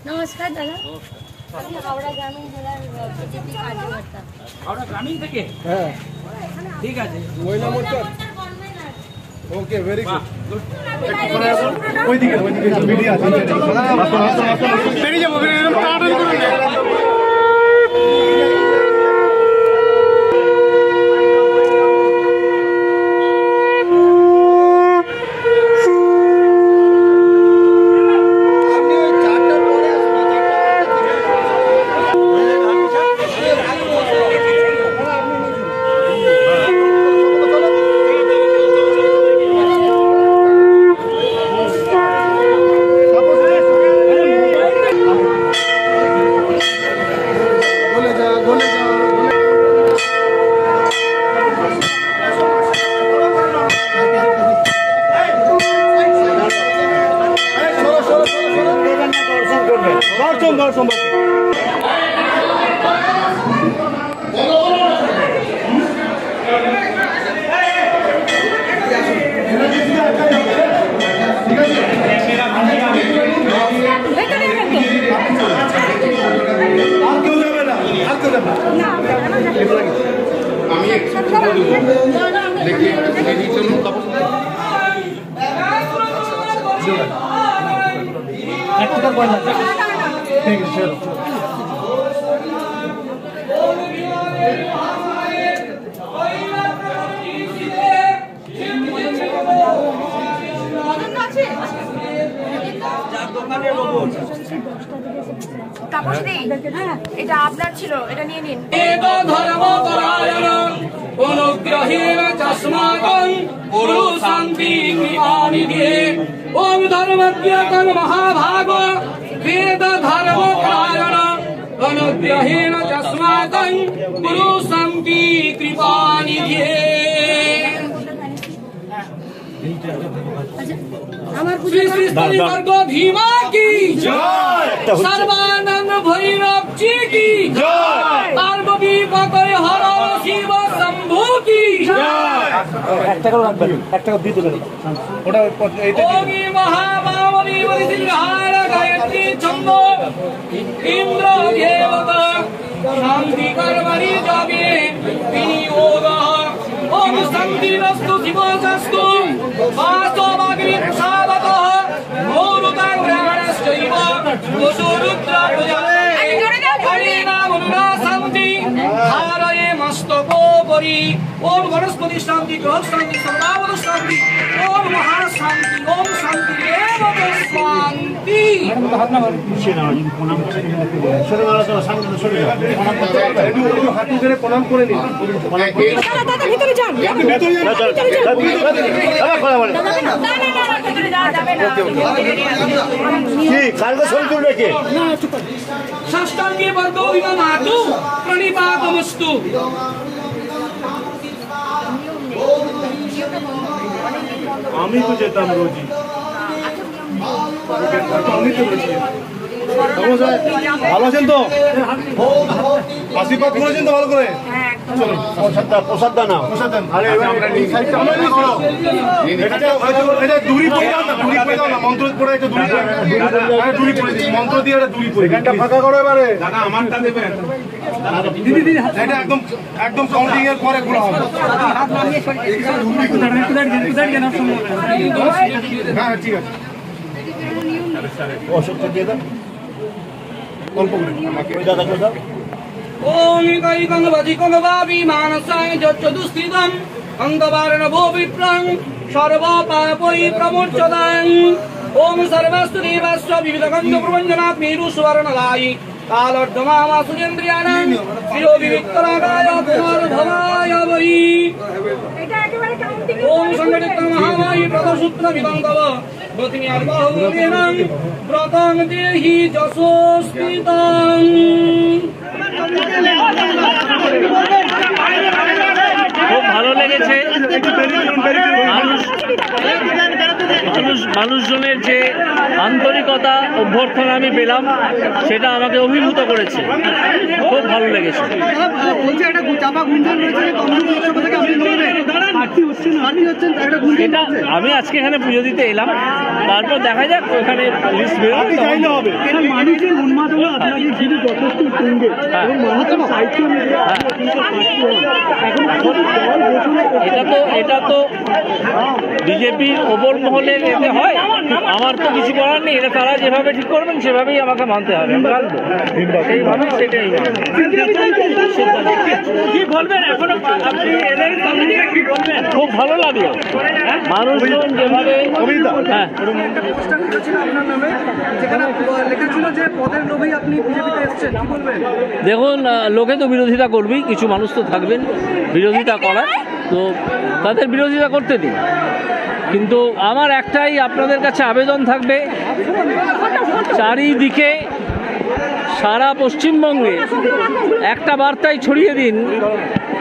नमस्कार दादा हावड़ा ग्रामीण जिला बीजेपी कार्यकर्ता हावड़ा ग्रामीण থেকে হ্যাঁ ঠিক আছে মহিলা মোর্চা ওকে ভেরি গুড ওইদিকে মিডিয়া আছে বেরিয়ে যাবো টাটাল করুন এটা আপনার ছিল এটা নিয়ে নিন गुरु शांति कृपानिधि ओम धर्मज्ञ महाभाग वेद धर्म परायण अनुग्रहेण चस्माकं गुरु शांति कृपानिधि श्री श्री वर्ग भीमा की जय सर्वानंद भैरव जी की जय पार्वती पकड़ हर शिव शंभु की ओगी महाबावली वरिसिंहार गायत्री छंदो इंद्र देवता शांति कर्मणि जगे विनियोगः ओम शांतिरस्तु शिवस्तु वास्तवाग्नि प्रसादतः मोरुतं ग्रहणश्चैव दोषरुद्र प्रजले हरिनामनुना शांति हारये मस्तकोपरि ओम वनस्पति शांति ग्रह शांति सर्वावत शांति ओम महाशांति ओम शांति एव शांति হাঁটু ধরে প্রণাম করে নিন ভিতরে যান কি কালকে ছবি তুলবে কে ষষ্ঠাঙ্গে বর্গো ইমামাতু প্রণিপাতমস্তু আমি তো যেতাম রোজই আমি তো রোজই ভালো আছেন তো আশীর্বাদ করেছেন তো ভালো করে চলো প্রসাদ দাও না প্রসাদ দেন আরে এটা দূরি পড়ে দাও না দূরি পড়ে দাও না মন্ত্র পড়ে একটা দূরি পড়ে দিই মন্ত্র দিয়ে একটা দূরি পড়ে এখানটা ফাঁকা করো এবারে দাদা আমারটা দেবেন দিদি দিদি এটা একদম একদম কাউন্টিং এর পরে খোলা হবে হাত নামিয়ে এখানে দূরি কোথায় হ্যাঁ ঠিক আছে অসুখ দিয়ে দাও অল্প করে আমাকে ওই দাদা করে দাও ओम कैकं वधिकं वापि मानसाय चतुस्थितं अंगवारण भो विप्रं सर्व पापै प्रमुच्यतां ओम सर्वस्तु देवस्व विविधगंध प्रवंजनात् मेरु सुवर्णदायि कालोर्धमामा सुरेन्द्रियाणां शिरो विविक्तरागाय पुनर्भवाय वै ओम संगठित महामायि प्रदसूत्र विदंतव गतिर्बाहुलेनं व्रतं देहि यशोस्मितं খুব ভালো লেগেছে মানুষজনের যে আন্তরিকতা অভ্যর্থনা আমি পেলাম সেটা আমাকে অভিভূত করেছে, খুব ভালো লেগেছে। এটা আমি আজকে এখানে পুজো দিতে এলাম, তারপর দেখা যাক ওখানে লিস্ট বেরোবে। এটা তো বিজেপির ওপর মহলে এতে হয়, আমার তো কিছু করার নেই। এটা তারা যেভাবে ঠিক করবেন সেভাবেই আমাকে মানতে হবে, সেইভাবে সেটাই। কি বলবেন এখনো আপনি এলেন, কি বলবেন? খুব ভালো লাগলো মানুষজন যেভাবে। হ্যাঁ, দেখুন লোকে তো বিরোধিতা করবেই, কিছু মানুষ তো থাকবেন বিরোধিতা করার, তো তাদের বিরোধিতা করতে দিন। কিন্তু আমার একটাই আপনাদের কাছে আবেদন থাকবে, চারিদিকে সারা পশ্চিমবঙ্গে একটা বার্তাই ছড়িয়ে দিন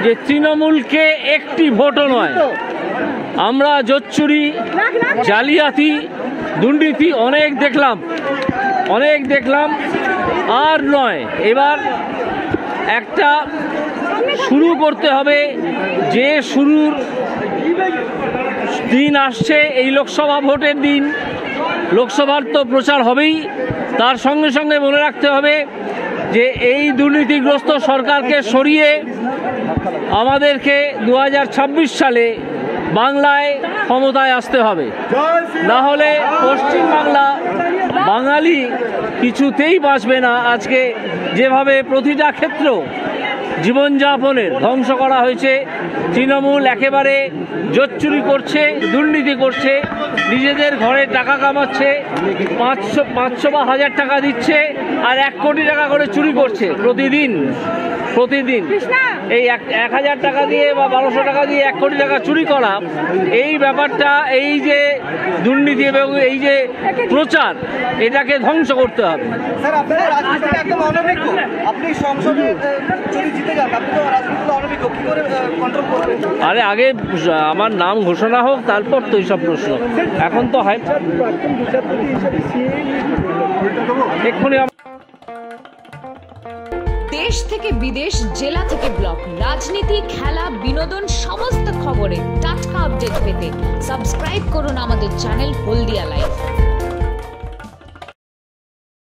যে তৃণমূলকে একটি ভোটও নয়। আমরা জোচ্চুরি, জালিয়াতি, দুর্নীতি অনেক দেখলাম, আর নয়। এবার একটা শুরু করতে হবে, যে শুরুর দিন আসছে এই লোকসভা ভোটের দিন। লোকসভার তো প্রচার হবেই, তার সঙ্গে সঙ্গে মনে রাখতে হবে যে এই দুর্নীতিগ্রস্ত সরকারকে সরিয়ে আমাদেরকে 2026 সালে বাংলায় ক্ষমতায় আসতে হবে, না হলে পশ্চিমবাংলা বাঙালি কিছুতেই বাঁচবে না। আজকে যেভাবে প্রতিটা ক্ষেত্র জীবনযাপনের ধ্বংস করা হয়েছে, তৃণমূল একেবারে জোচ্চুরি করছে, দুর্নীতি করছে, নিজেদের ঘরে টাকা কামাচ্ছে, 500 বা 1000 টাকা দিচ্ছে আর 1 কোটি টাকা করে চুরি করছে প্রতিদিন। এই 1000 টাকা দিয়ে বা 1200 টাকা দিয়ে 1 কোটি টাকা চুরি করা, এই ব্যাপারটা, এই যে দুর্নীতি এবং এই যে প্রচার, এটাকে ধ্বংস করতে হবে। আরে আগে আমার নাম ঘোষণা হোক, তারপর তো এইসব প্রশ্ন। এখন তো হয় এক্ষুনি। দেশ থেকে বিদেশ, জেলা থেকে ব্লক, রাজনীতি, খেলা, বিনোদন, সমস্ত খবরে টাটকা আপডেট পেতে সাবস্ক্রাইব করুন আমাদের চ্যানেল হলদিয়া লাইভ।